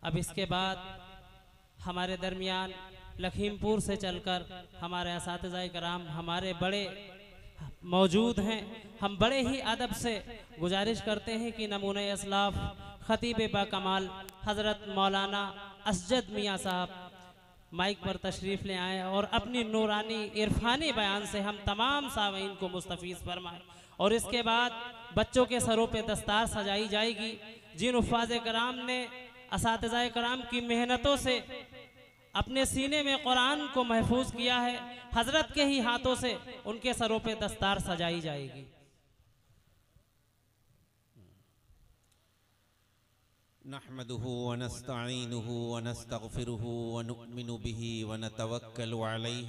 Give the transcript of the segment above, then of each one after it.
अब इसके बाद हमारे दरमियान लखीमपुर से चलकर हमारे असातिज़ाए कराम हमारे बड़े मौजूद हैं। हम बड़े ही अदब से गुजारिश करते हैं कि नमूने असलाफ खतीब बाकमाल हज़रत मौलाना असजद मियाँ साहब माइक पर तशरीफ़ ले आएँ और अपनी नूरानी इरफानी बयान से हम तमाम सामीन को मुस्तफ़ीज़ फरमाएँ। और इसके बाद बच्चों के सरों पे दस्तार सजाई जाएगी। जिन उफ़ाज़ कराम ने असातिज़ाए कराम की मेहनतों से अपने सीने में कुरान को महफूज किया है, हजरत के ही हाथों से उनके सरों पे दस्तार सजाई जाएगी। नहमदुहु व नस्तईनुहु व नस्तगफिरुहु व नुअमिनु बिही व नतवक्कलु अलैहि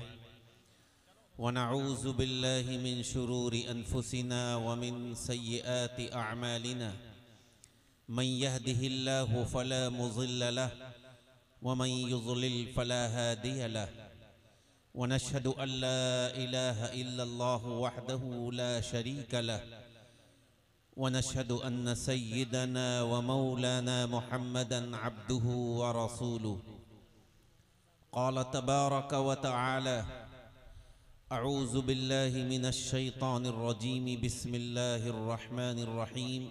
व नऊज़ु बिल्लाहि मिन शुरूरि अनफुसिना व मिन सय्यिआति अअमालिना मन यहदिहिल्लाहु फला मुज़िल्ल लहु व मन युज़लिल फला हादिय लहु व नशहदु अल्ला इलाहा इल्लल्लाहु वहदहु ला शरीक लहु व नशहदु अन्न सय्यिदना व मौलाना मुहम्मदन अब्दुहु व रसूलुहु। क़ाल तबारक व तआला अऊज़ु बिल्लाहि मिनश शैतानिर रजीम बिस्मिल्लाहिर रहमानिर रहीम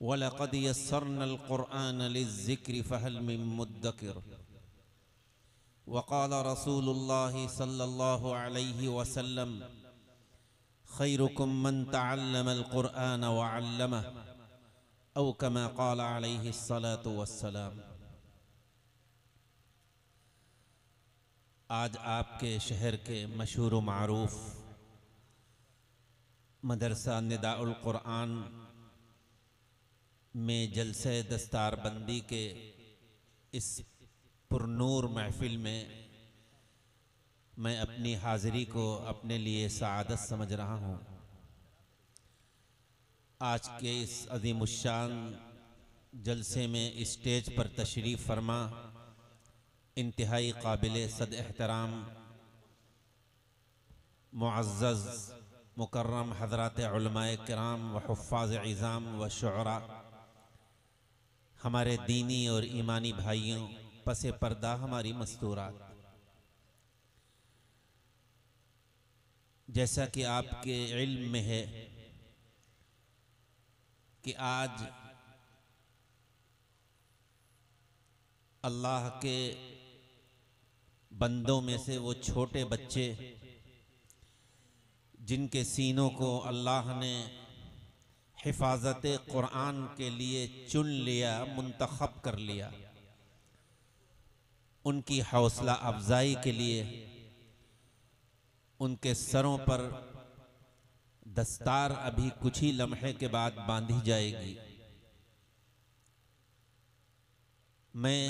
व लक़द यस्सरनल क़ुरआन लिज़्ज़िक्रि फ़हल मिन मुद्दकिर। व क़ाल रसूलुल्लाहि सल्लल्लाहु अलैहि वसल्लम खैरुकुम मन तअल्लमल क़ुरआन व अल्लमह औ कमा क़ाल अलैहि अस्सलातु वस्सलाम। आज आपके शहर के मशहूर व मारूफ मदरसा निदाउल क़ुरआन में जलसे दस्तारबंदी के इस पुरनूर महफिल में मैं अपनी हाज़िरी को अपने लिए सआदत समझ रहा हूँ। आज के इस अज़ीमुश्शान जलसे में स्टेज पर तशरीफ़ फरमा इंतहाई काबिल सद एहतराम मुअज़्ज़ज़ मुकर्रम हज़रात उलमाए किराम व हुफ़्फ़ाज़ इज़ाम व शुअरा, हमारे दीनी और ईमानी भाइयों, पसे पर्दा हमारी मस्तूरात, जैसा कि आपके इल्म में है कि आज अल्लाह के बंदों में से वो छोटे बच्चे जिनके सीनों को अल्लाह ने हिफाजत कुरान के लिए चुन लिया, मुंतखब कर लिया, उनकी हौसला अफजाई के लिए उनके सरों पर दस्तार अभी कुछ ही लम्हे के बाद बांधी जाएगी। मैं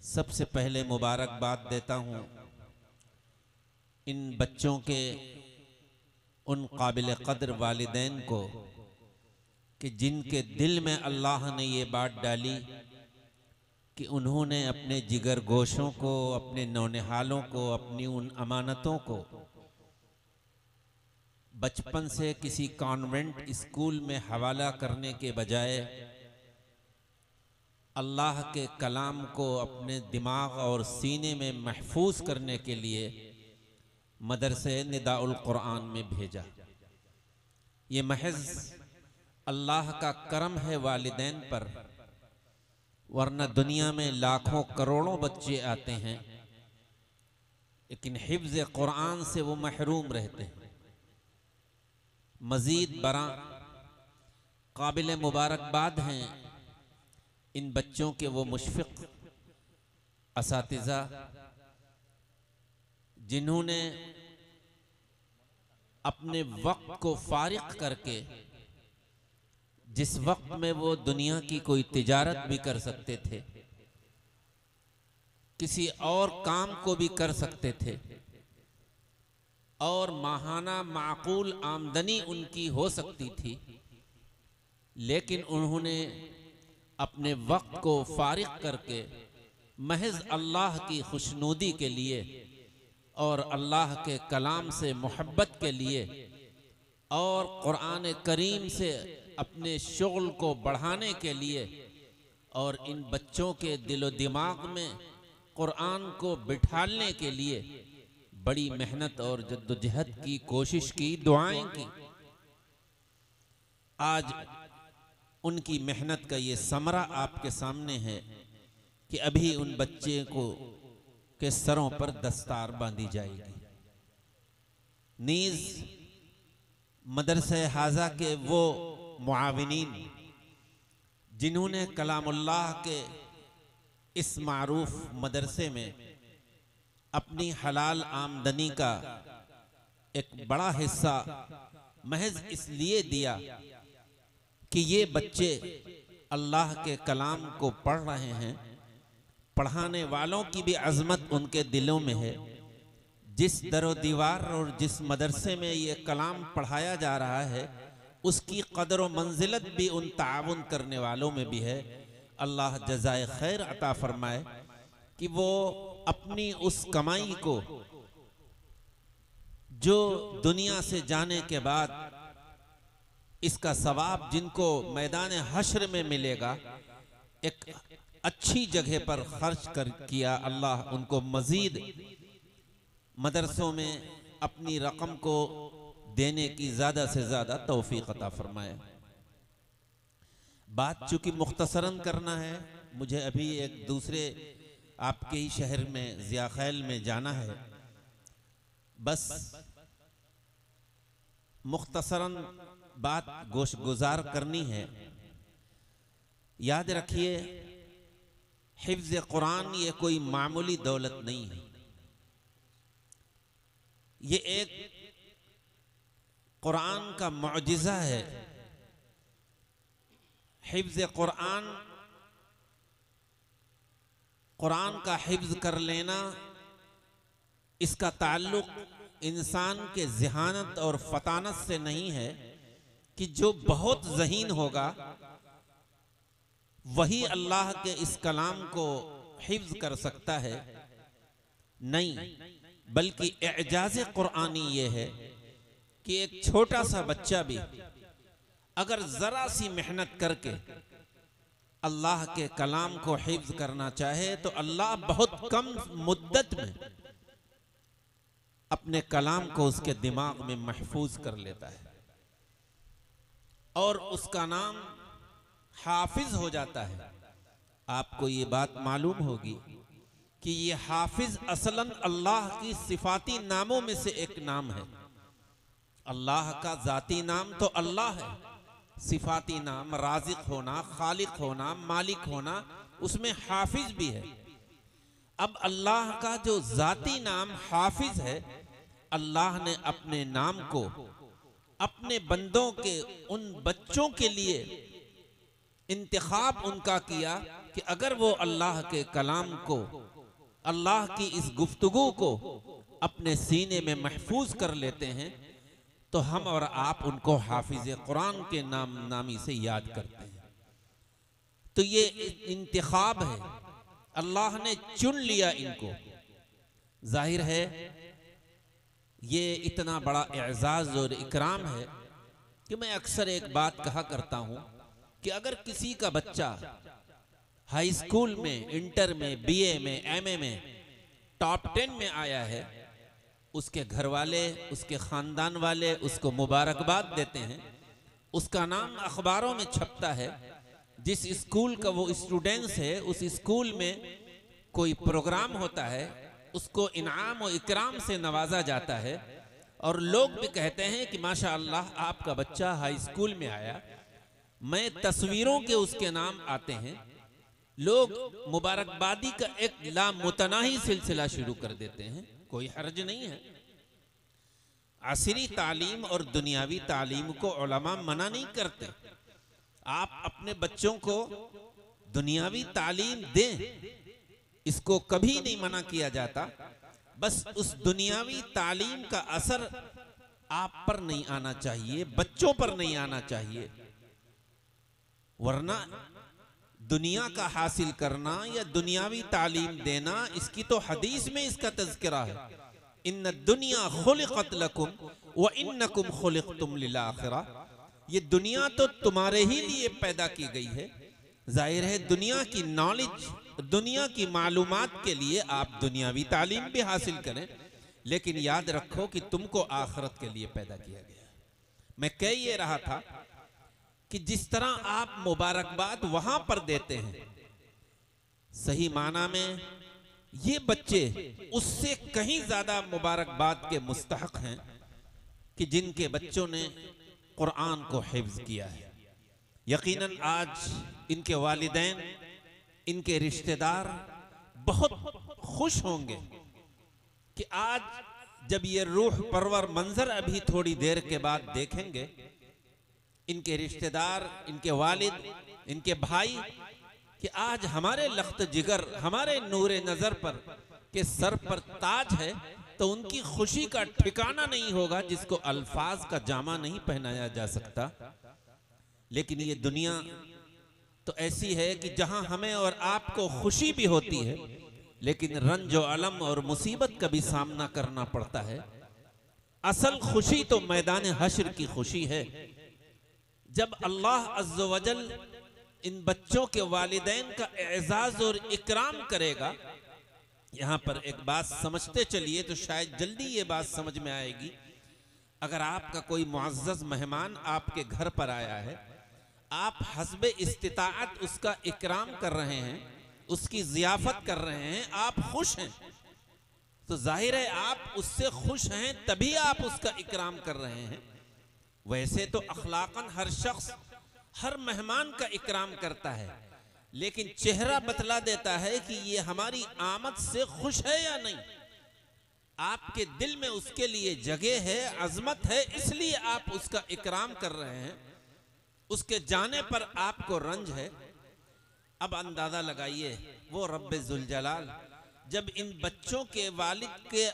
सबसे पहले मुबारकबाद देता हूँ इन बच्चों के उन काबिल कद्र वालिदैन को कि जिनके दिल में अल्लाह ने ये बात डाली कि उन्होंने अपने जिगर गोशों को, अपने नौनिहालों को, अपनी उन अमानतों को बचपन से किसी कॉन्वेंट स्कूल में हवाला करने के बजाय अल्लाह के कलाम को अपने दिमाग और सीने में महफूज करने के लिए मदरसे निदाउल क़ुरआन में भेजा। ये महज अल्लाह का करम है वालिदैन पर, वरना दुनिया में लाखों करोड़ों बच्चे आते हैं लेकिन हिफ्ज़ क़ुरआन से वो महरूम रहते हैं। मज़ीद बरा काबिल मुबारकबाद हैं इन बच्चों के वो मुशफ़िक़ असातिज़ा जिन्होंने अपने वक्त को फारिग करके, जिस वक्त में वो दुनिया की कोई तिजारत भी कर सकते थे, किसी और काम को भी कर सकते थे और माहाना माकूल आमदनी उनकी हो सकती थी, लेकिन उन्होंने अपने वक्त को फारिग करके महज अल्लाह की खुशनुदी के लिए और अल्लाह के कलाम से मोहब्बत के लिए और कुरान करीम से अपने शुग़ल को बढ़ाने के लिए और इन बच्चों के दिलो दिमाग में कुरान को बिठाने के लिए बड़ी मेहनत और जद्दोजहद की, कोशिश की, दुआएं की। आज उनकी मेहनत का ये समरा आपके सामने है कि अभी उन बच्चे को के सरों पर दस्तार बांधी जाएगी। नीज मदरसे हाजा के वो मुआविनीन जिन्होंने कलामुल्लाह के इस मारूफ मदरसे में अपनी हलाल आमदनी का एक बड़ा हिस्सा महज इसलिए दिया कि ये बच्चे अल्लाह के कलाम को पढ़ रहे हैं, पढ़ाने वालों की भी अजमत उनके दिलों में है। जिस दरो दीवार और जिस मदरसे में ये कलाम पढ़ाया जा रहा है उसकी कदर व मंजिलत भी उन ताउन करने वालों में भी है। अल्लाह जज़ाए खैर अता फरमाए कि वो अपनी उस कमाई को जो दुनिया से जाने के बाद इसका सवाब जिनको मैदान हश्र में मिलेगा, एक अच्छी जगह पर खर्च कर किया। अल्लाह उनको मजीद मदरसों में अपनी रकम को देने की ज़्यादा से ज़्यादा तौफीक अता फरमाए। बात चूँकि मुख्तसरन करना है, मुझे अभी एक दूसरे आपके ही शहर में ज़िया खैल में जाना है। बस मुख्तसरन बात गोश गुजार करनी है। याद रखिए, हिफ्ज़ कुरान ये कोई मामूली दौलत नहीं है। ये एक कुरान का मुअजिज़ा है। हिफ्ज़ कुरान, कुरान का हिफ्ज़ कर लेना, इसका ताल्लुक इंसान के ज़हानत और फतानत से नहीं है कि जो बहुत ज़हीन होगा वही अल्लाह के इस कलाम को हिफ्ज़ कर सकता है। नहीं, बल्कि एजाज़ कुरानी ये है कि एक छोटा सा बच्चा भी अगर ज़रा सी मेहनत करके अल्लाह के कलाम को हिफ्ज़ करना चाहे तो अल्लाह बहुत कम मुद्दत में अपने कलाम को उसके दिमाग में महफूज कर लेता है और उसका नाम हाफिज हो जाता है। आपको ये बात मालूम होगी कि ये हाफिज असलन अल्लाह की सिफाती नामों में से एक नाम है। अल्लाह का जाती नाम तो अल्लाह है, सिफाती नाम राज़िक होना, खालिक होना, मालिक होना, उसमें हाफिज भी है। अब अल्लाह का जो जाती नाम हाफिज है, अल्लाह ने अपने नाम को अपने बंदों के उन बच्चों के लिए इंतखाब उनका किया कि अगर वो अल्लाह के कलाम को, अल्लाह की इस गुफ्तगू को अपने सीने में महफूज कर लेते हैं तो हम और आप उनको हाफिज कुरान के नामी से याद करते हैं। तो ये इंतखाब है, अल्लाह ने चुन लिया इनको। जाहिर है ये इतना बड़ा एजाज और इकराम है कि मैं अक्सर एक बात कहा करता हूं कि अगर किसी का बच्चा हाई स्कूल में, इंटर में, बीए में, एमए में टॉप 10 में आया है, उसके घर वाले, उसके खानदान वाले उसको मुबारकबाद देते हैं, उसका नाम अखबारों में छपता है। जिस स्कूल का वो स्टूडेंट्स है उस स्कूल में कोई प्रोग्राम होता है, उसको इनाम और इकराम से नवाजा जाता है और लोग भी कहते हैं कि माशाअल्लाह आपका बच्चा हाई स्कूल में आया। मैं तस्वीरों के उसके नाम आते हैं, लोग मुबारकबादी का एक लामुतनाही सिलसिला शुरू कर देते हैं। कोई हर्ज नहीं है। असरी तालीम और दुनियावी तालीम को उलमा मना नहीं करते। आप अपने बच्चों को दुनियावी तालीम दें, इसको कभी नहीं मना किया जाता। बस उस दुनियावी तालीम का असर आप पर नहीं आना चाहिए, बच्चों पर नहीं आना चाहिए। वरना दुनिया का हासिल करना या दुनियावी तालीम देना, इसकी तो हदीस में इसका तज़किरा है। इन्न दुनिया खुलिक़त लकुम व इन्नकुम खुलिक़तुम लिल आखिरा। ये दुनिया तो तुम्हारे ही लिए पैदा की गई है, जाहिर है दुनिया की नॉलेज, दुनिया की मालूमात के लिए आप दुनियावी तालीम भी हासिल करें, लेकिन याद रखो कि तुमको आखिरत के लिए पैदा किया गया। मैं कह ये रहा था कि जिस तरह आप मुबारकबाद वहां पर देते हैं, सही माना में ये बच्चे उससे कहीं ज्यादा मुबारकबाद के मुस्तहक हैं कि जिनके बच्चों ने कुरान को हिफ्ज किया है। यकीनन आज इनके वालिदैन, इनके रिश्तेदार बहुत खुश होंगे कि आज जब ये रूह परवर मंजर अभी थोड़ी देर के बाद देखेंगे, इनके रिश्तेदार, इनके वालिद, इनके भाई, कि आज हमारे लख्त जिगर, हमारे नूरे नजर पर के सर पर ताज है, तो उनकी खुशी का ठिकाना नहीं होगा जिसको अल्फाज का जामा नहीं पहनाया जा सकता। लेकिन ये दुनिया तो ऐसी है कि जहां हमें और आपको खुशी भी होती है, लेकिन रंज और अलम और मुसीबत का भी सामना करना पड़ता है। असल खुशी तो मैदान हश्र की खुशी है, जब अल्लाह अज़्ज़ वजल इन बच्चों के वालिदैन का एजाज और इकराम करेगा। यहां पर एक बात समझते चलिए तो शायद जल्दी ये बात समझ में आएगी। अगर आपका कोई मुअज़्ज़ज़ मेहमान आपके घर पर आया है, आप हस्बे इस्तिताअत उसका इकराम कर रहे हैं, उसकी ज़ियाफ़त कर रहे हैं, आप खुश हैं, तो जाहिर है आप उससे खुश हैं तभी आप उसका इकराम कर रहे हैं। वैसे तो अखलाकन हर शख्स हर मेहमान का इकराम करता है, लेकिन चेहरा बतला देता है कि ये हमारी आमद से खुश है या नहीं। आपके दिल में उसके लिए जगह है, अजमत है, इसलिए आप उसका इकराम कर रहे हैं। उसके जाने पर आपको रंज है। अब अंदाजा लगाइए वो रब्बे जुल जलाल जब इन बच्चों के वालिद के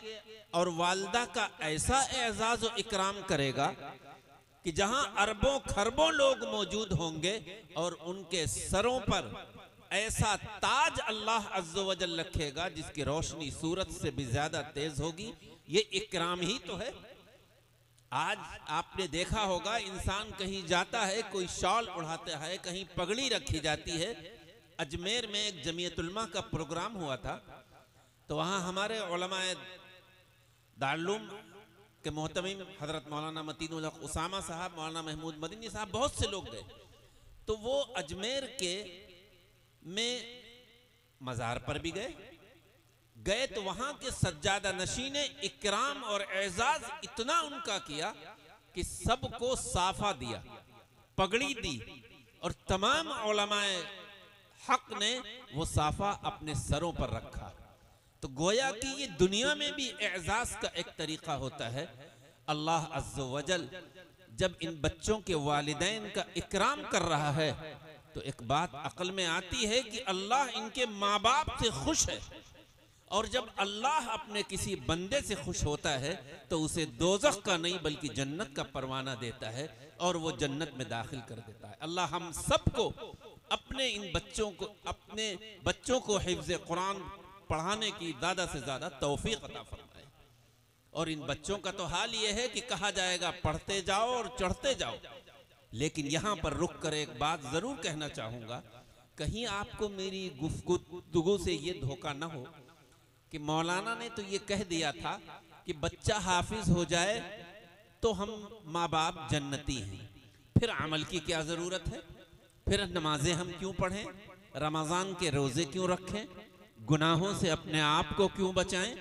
और वालदा का ऐसा एजाज और इकराम करेगा कि जहां अरबों खरबों लोग मौजूद होंगे और उनके सरों पर ऐसा ताज अल्लाह अज़्ज़ व जल रखेगा जिसकी रोशनी सूरज से भी ज्यादा तेज होगी। ये इकराम ही तो है। आज आपने देखा होगा इंसान कहीं जाता है, कोई शॉल उड़ाता है, कहीं पगड़ी रखी जाती है। अजमेर में एक जमीयतुल उलमा का प्रोग्राम हुआ था, तो वहाँ हमारे उलमाए दारुल के मोहतमिम हजरत मौलाना मतीनुल हक उसामा साहब, मौलाना महमूद मदनी साहब, बहुत से लोग गए। तो वो अजमेर के में मज़ार पर भी गए तो वहां के सज्जादा नशी ने इकराम और एजाज इतना उनका किया कि सबको साफा दिया, पगड़ी दी, और तमाम उलमाए हक ने वो साफा अपने सरों पर रखा। तो गोया कि ये दुनिया में भी एजाज का एक तरीका होता है। अल्लाह अज़्ज़ वजल जब इन बच्चों के वालिदैन का इकराम कर रहा है तो एक बात अक्ल में आती है कि अल्लाह इनके माँ बाप से खुश है, और जब अल्लाह अपने किसी बंदे से खुश होता है तो उसे दोज़ख का नहीं बल्कि जन्नत का परवाना देता है और वो जन्नत में दाखिल कर देता है। अल्लाह हम सबको अपने इन बच्चों को हिफ्ज़ कुरान पढ़ाने की ज़्यादा से ज़्यादा तौफीक अता फरमाए। और इन बच्चों का तो हाल ये है कि कहा जाएगा पढ़ते जाओ और चढ़ते जाओ, लेकिन यहाँ पर रुक कर एक बात ज़रूर कहना चाहूँगा, कहीं आपको मेरी गुफ्तगू से ये धोखा न हो कि मौलाना ने तो ये कह दिया था कि बच्चा हाफिज हो जाए तो हम माँ बाप जन्नती हैं, फिर अमल की क्या ज़रूरत है, फिर नमाजें हम क्यों पढ़ें, रमज़ान के रोज़े क्यों रखें, गुनाहों से अपने आप को क्यों बचाएं।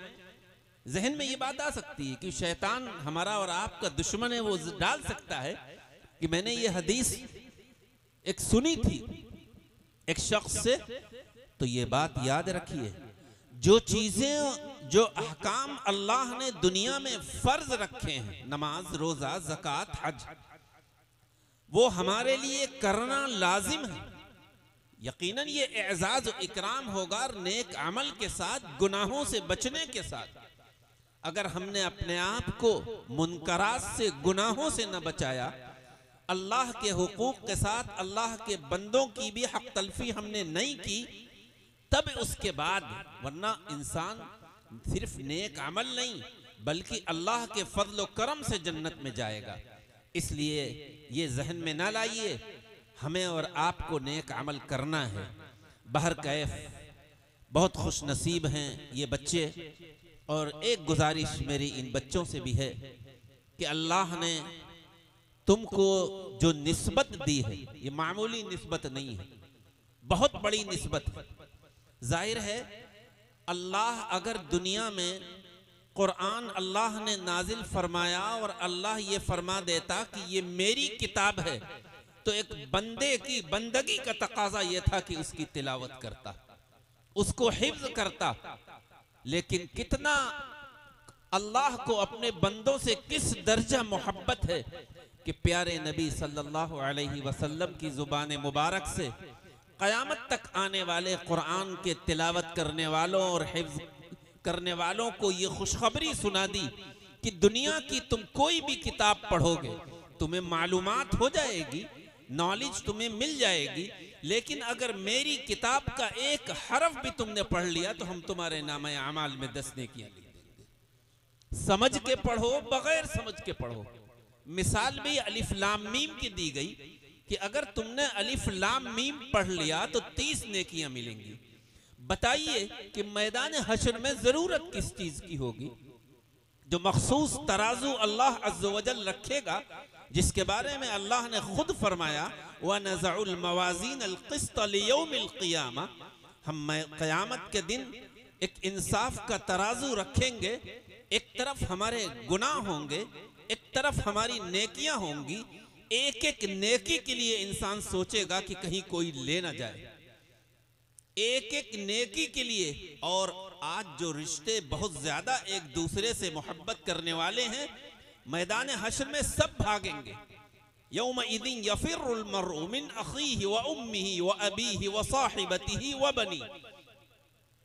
जहन में ये बात आ सकती है कि शैतान हमारा और आपका दुश्मन है, वो डाल सकता है कि मैंने ये हदीस एक सुनी थी एक शख्स से। तो ये बात याद रखिए, जो चीजें जो अहकाम अल्लाह ने दुनिया में फर्ज रखे हैं, नमाज, रोजा, ज़कात, हज, वो हमारे लिए करना लाजिम है। यकीनन ये एजाज और इकराम होगा नेक अमल के साथ, गुनाहों से बचने के साथ। अगर हमने अपने आप को मुनकरात से, गुनाहों से न बचाया, अल्लाह के हुकूक के साथ अल्लाह के बंदों की भी हक तलफी हमने नहीं की, तब उसके बाद, वरना इंसान सिर्फ नेक अमल नहीं बल्कि अल्लाह के फजल व करम से जन्नत में जाएगा। इसलिए ये जहन में ना लाइए हमें और आपको नेक अमल करना है। बहर कैफ बहुत खुश नसीब हैं ये बच्चे। और एक गुजारिश मेरी इन बच्चों से भी है कि अल्लाह ने तुमको जो निस्बत दी है ये मामूली निस्बत नहीं है, बहुत बड़ी निस्बत है। जाहिर है अल्लाह अगर दुनिया में कुरान अल्लाह ने नाजिल फरमाया और अल्लाह ये फरमा देता कि ये मेरी किताब है, तो एक बंदे की बंदगी का तकाजा ये था कि उसकी तिलावत करता, उसको हिफ्ज करता। लेकिन कितना अल्लाह को अपने बंदों से किस दर्जा मोहब्बत है कि प्यारे नबी सल्लल्लाहु अलैहि वसल्लम की जुबान मुबारक से क़यामत तक आने वाले कुरान के तिलावत करने वालों और हिफ्ज करने वालों को ये खुशखबरी सुना दी कि दुनिया की तुम कोई भी किताब पढ़ोगे तुम्हें मालूमात हो जाएगी, नॉलेज तुम्हें मिल जाएगी, लेकिन अगर मेरी किताब का एक हरफ भी तुमने पढ़ लिया तो हम तुम्हारे नामे अमाल में 10 नेकियां लिख देंगे। समझ के पढ़ो, बगैर समझ के पढ़ो। मिसाल भी अलिफ लाम मीम की दी गई कि अगर तुमने अलिफ लाम मीम पढ़ लिया तो 30 नेकियां मिलेंगी। बताइए कि मैदान हश्र में जरूरत किस चीज की होगी? जो मखसूस तराजू अल्लाह अज़्ज़ व जल रखेगा, जिसके बारे में अल्लाह ने खुद फरमाया व नज़उल मवाज़ीन अल क़िस्त लियौमिल क़ियामा, हम क़यामत के दिन एक इंसाफ का तराजू रखेंगे। एक तरफ हमारे गुनाह होंगे, एक तरफ हमारी नेकियां होंगी। एक एक नेकी के लिए इंसान सोचेगा कि कहीं कोई ले ना जाए, एक एक नेकी के लिए। और आज जो रिश्ते बहुत ज्यादा एक दूसरे से मोहब्बत करने वाले हैं, मैदान हश्र में सब भागेंगे। यौमइज़िन यफ़िर्रुल मर्उ मिन अख़ीहि व उम्मिहि व अबीहि व साहिबतिहि व बनी।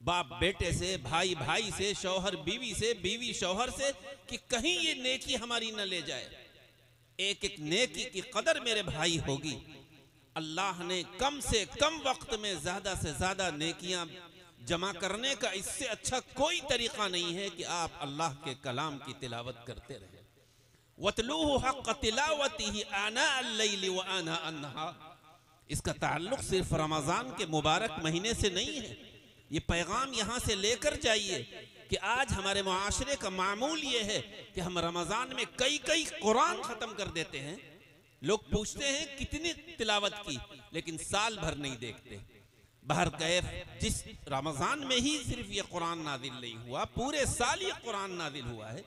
बाप बेटे से, भाई भाई से, शौहर बीवी से, बीवी शौहर से, कि कहीं ये नेकी हमारी न ले जाए। एक एक नेकी की कदर मेरे भाई होगी। अल्लाह ने कम से कम वक्त में ज्यादा से ज्यादा नेकियां जमा करने का इससे अच्छा कोई तरीका नहीं है कि आप अल्लाह के कलाम की तिलावत करते रहें। वतलूहु हक़्क़ तिलावतिही आना अल-लैल व आना अन-नहार। इसका ताल्लुक सिर्फ रमजान के मुबारक महीने से नहीं है। ये पैगाम यहाँ से लेकर जाइए कि आज हमारे मुआशरे का मामूल ये है कि हम रमजान में कई कई कुरान खत्म कर देते हैं। लोग पूछते हैं कितनी तिलावत की, लेकिन साल भर नहीं देखते। बहर कैफ जिस रमजान में ही सिर्फ ये कुरान नाजिल नहीं हुआ, पूरे साल ये कुरान नाजिल हुआ है।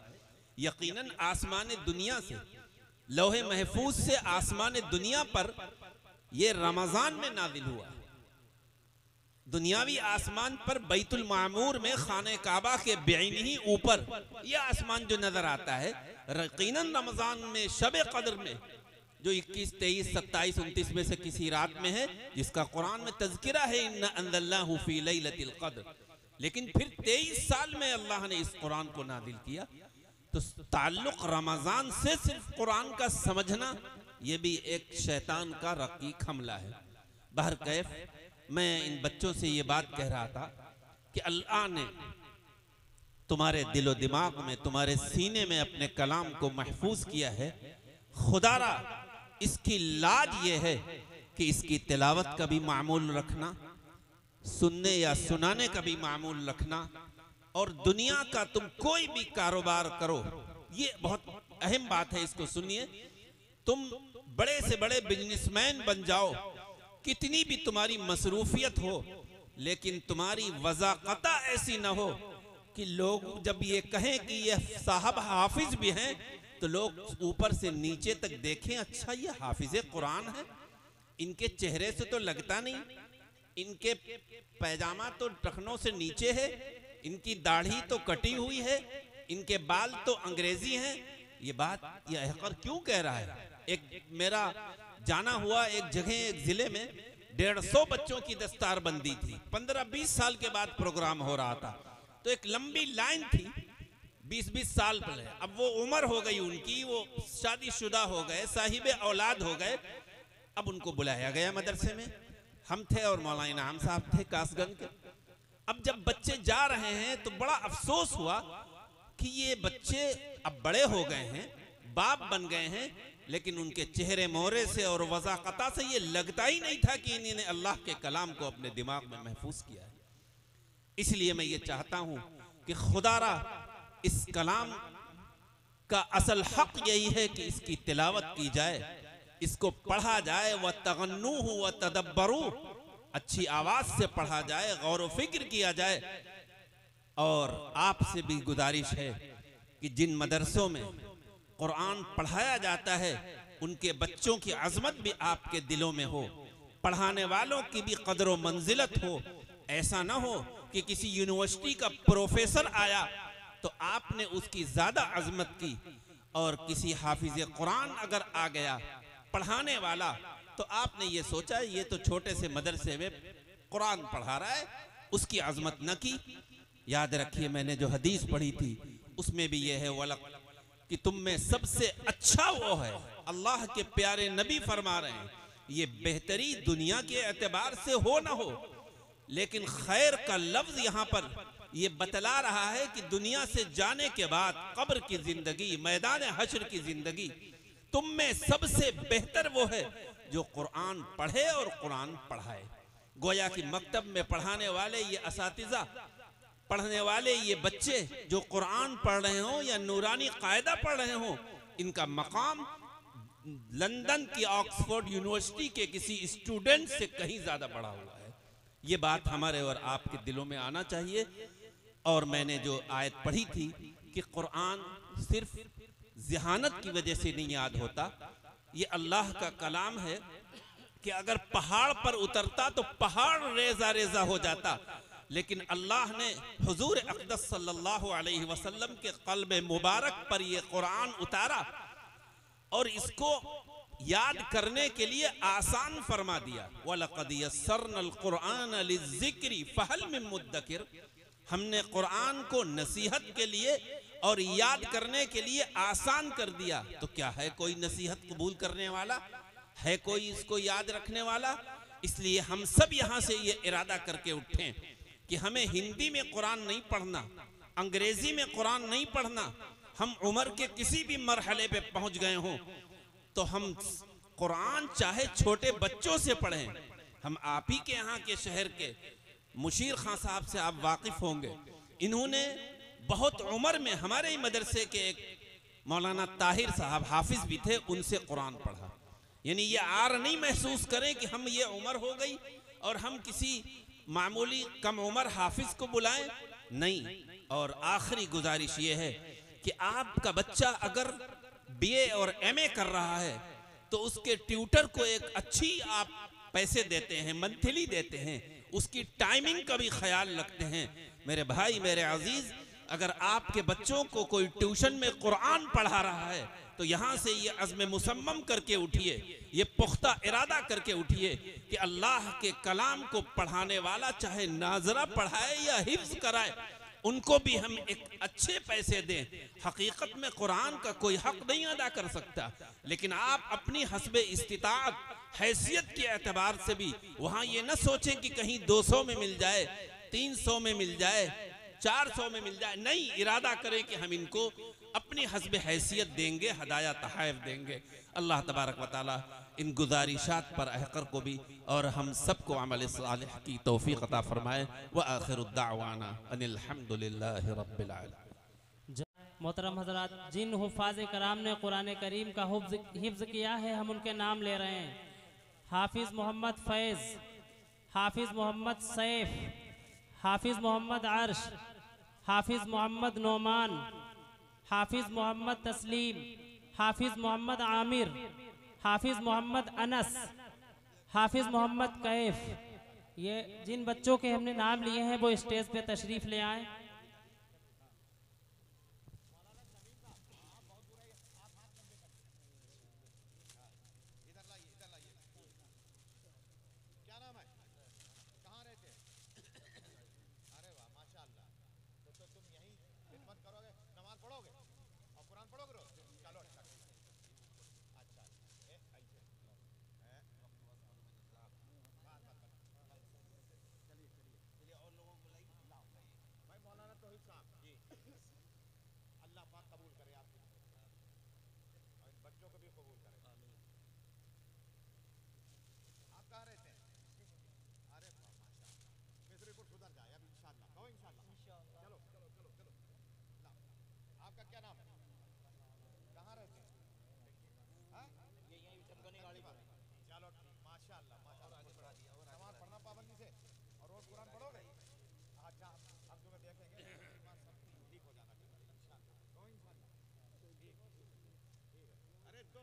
यकीनन आसमान दुनिया से, लौहे महफूज से आसमान दुनिया पर ये रमजान में नाजिल हुआ। दुनियावी आसमान पर बैतुल मामूर में खाने काबा के बेईन ही ऊपर यह आसमान जो नजर आता है, यकीनन रमजान में शब कद्र में जो 21, 23, 27, 29 में से किसी रात में है, जिसका कुरान में तज़किरा है इन्ना अंज़लनाहु फी लैलतिल क़द्र। लेकिन फिर 23 साल में अल्लाह ने इस कुरान को नाज़िल किया। तो ताल्लुक रमजान से सिर्फ कुरान का समझना ये भी एक शैतान का रकीक हमला है। बहर कैफ मैं इन बच्चों से ये बात कह रहा था कि अल्लाह ने तुम्हारे दिलो दिमाग में, तुम्हारे सीने में अपने कलाम को महफूज किया है। खुदारा इसकी लाज ये है कि इसकी तिलावत का भी मामूल रखना, सुनने या सुनाने का भी मामूल रखना, और दुनिया का तुम कोई भी कारोबार करो, ये बहुत अहम बात है, इसको सुनिए। तुम बड़े से बड़े बिजनेसमैन बन जाओ, कितनी भी तुम्हारी मसरूफियत हो, लेकिन तुम्हारी वज़ाक़ता ऐसी ना हो कि लोग जब ये कहें कि ये साहब हाफिज भी हैं तो लोग ऊपर से नीचे तक देखें, अच्छा ये हाफिज कुरान है। इनके चेहरे से तो लगता नहीं, इनके पैजामा तो टखनों से नीचे है, इनकी दाढ़ी तो कटी हुई है, इनके बाल तो अंग्रेजी हैं। ये बात ये अहकर क्यों कह रहा है? एक मेरा जाना हुआ एक जगह, एक जिले में 150 बच्चों की दस्तारबंदी थी। 15-20 साल के बाद प्रोग्राम हो रहा था, तो एक लंबी लाइन थी 20-20 साल पहले। अब वो उम्र हो गई उनकी, वो शादीशुदा हो गए, साहिबे औलाद हो गए। अब उनको बुलाया गया मदरसे में, हम थे और मौलाना इनाम साहब थे कासगंज के। अब जब बच्चे जा रहे हैं तो बड़ा अफसोस हुआ कि ये बच्चे अब बड़े हो गए हैं, बाप बन गए हैं, लेकिन उनके चेहरे मोहरे से और वज़ाक़ता से ये लगता ही नहीं था कि इन्होंने अल्लाह के कलाम को अपने दिमाग में महफूज किया है। इसलिए मैं ये चाहता हूँ कि खुदारा इस कलाम का असल हक यही है कि इसकी तिलावत की जाए, इसको पढ़ा जाए, व तगन्नूहु व तदब्बरू, अच्छी आवाज से पढ़ा जाए, गौर व फिक्र किया जाए। और आपसे भी गुजारिश है कि जिन मदरसों में कुरान पढ़ाया जाता है उनके बच्चों की अजमत भी आपके दिलों में हो, पढ़ाने वालों की भी कदर व मंजिलत हो। ऐसा ना हो कि किसी यूनिवर्सिटी का प्रोफेसर आया तो आपने उसकी ज्यादा अजमत की, और किसी हाफिज कुरान अगर आ गया पढ़ाने वाला तो आपने ये सोचा ये तो छोटे से मदरसे में कुरान पढ़ा रहा है, उसकी अजमत न की। याद रखिए मैंने जो हदीस पढ़ी थी उसमें भी यह है वलक कि तुम में सबसे अच्छा वो है, अल्लाह के प्यारे नबी फरमा रहे हैं, ये बेहतरी दुनिया के एतबार से हो ना हो, लेकिन खैर का लफ्ज यहाँ पर ये बतला रहा है कि दुनिया से जाने के बाद कब्र की जिंदगी, मैदान हश्र की जिंदगी, तुम में सबसे बेहतर वो है जो कुरान पढ़े और कुरान पढ़ाए। गोया कि मकतब में पढ़ाने वाले ये असातिज़ा, पढ़ने वाले ये बच्चे जो कुरान पढ़ रहे हों या नूरानी कायदा पढ़ रहे हों, इनका मकाम लंदन की ऑक्सफोर्ड यूनिवर्सिटी के किसी स्टूडेंट से कहीं ज्यादा बढ़ा हुआ है। ये बात हमारे और आपके दिलों में आना चाहिए। और मैंने जो आयत पढ़ी थी कि कुरान सिर्फ ज़हानत की वजह से नहीं याद होता, ये अल्लाह का कलाम है कि अगर पहाड़ पर उतरता तो पहाड़ रेजा रेजा हो जाता, लेकिन अल्लाह ने हुजूर अक़दस सल्लल्लाहु अलैहि वसल्लम के क़ल्ब मुबारक पर यह कुरान उतारा और इसको याद करने के लिए आसान फरमा दिया। वलक़द यस्सरनल क़ुरआन लिज़्ज़िक्रि फ़हल मिन मुद्दकिर, हमने कुरान को नसीहत के लिए और याद करने के लिए आसान कर दिया। तो क्या है कोई नसीहत कबूल करने वाला, है कोई इसको याद रखने वाला? इसलिए हम सब यहाँ से ये इरादा करके उठें कि हमें हिंदी में कुरान नहीं पढ़ना, अंग्रेजी में कुरान नहीं पढ़ना। हम उम्र के किसी भी मरहले पे पहुंच गए हों तो हम कुरान चाहे छोटे बच्चों से पढ़ें। हम आप ही के यहाँ के शहर के मुशीर खां साहब से आप वाकिफ होंगे, इन्होंने बहुत उम्र में हमारे ही मदरसे के एक मौलाना ताहिर साहब हाफिज भी थे, उनसे कुरान पढ़ा। यानी ये आर नहीं महसूस करें कि हम ये उम्र हो गई और हम किसी मामूली कम उम्र हाफिज को बुलाएं, नहीं। और आखिरी गुजारिश ये है कि आपका बच्चा अगर बीए और एमए कर रहा है तो उसके ट्यूटर को एक अच्छी आप पैसे देते हैं, मंथली देते हैं, उसकी टाइमिंग का भी ख्याल रखते हैं। मेरे भाई, मेरे अजीज, अगर आपके बच्चों को कोई ट्यूशन में कुरान पढ़ा रहा है तो यहाँ से ये अज़्म मुसम्मम करके उठिए, ये पुख्ता इरादा करके उठिए कि अल्लाह के कलाम को पढ़ाने वाला चाहे नाजरा पढ़ाए या हिफ्ज कराए, उनको भी हम एक अच्छे पैसे दें। हकीकत में कुरान का कोई हक नहीं अदा कर सकता, लेकिन आप अपनी हस्बे इस्तिताअत, हैसियत के एतबार से भी वहाँ ये न सोचें कि कहीं 200 में मिल जाए, 300 में मिल जाए, 400 में मिल जाए। नहीं, इरादा करें कि हम इनको अपनी हस्ब हैसियत देंगे, हदाया तहाइफ देंगे। अल्लाह तबारक व तआला इन गुजारिशात पर अहकर को भी और हम सबको अमल सालिह की तौफीक अता फरमाए। व आखिरु दावाना अनिल हम्दुलिल्लाहि रब्बिल आलमीन। मोहतरम हजरात, जिन हुफ़ाज़ कराम ने कुरान करीम का हिफ्ज़ किया है, हम उनके नाम ले रहे हैं। हाफिज़ मोहम्मद फैज़, हाफिज़ मोहम्मद सैफ, हाफिज़ मोहम्मद अर्श, हाफिज़ मोहम्मद नोमान, हाफिज़ मोहम्मद तस्लीम, हाफिज़ मोहम्मद आमिर, हाफिज़ मोहम्मद अनस, हाफिज़ मोहम्मद कैफ। ये जिन बच्चों के हमने नाम लिए हैं वो स्टेज पे तशरीफ़ ले आएँ। अल्लाह पाक कबूल करे आपकी, बच्चों को भी कबूल करे। क्या नाम है? कहाँ रहते हैं? हाँ? ये यहीं चमकनी गाड़ी पर। चलो माशाल्लाह माशाल्लाह। नमाज पढ़ना पाबंदी से और रोज कुरान पढ़ोगे? अच्छा अब जो मैं देखेंगे सब ठीक हो जाना इंशाल्लाह। ठीक है। अरे तो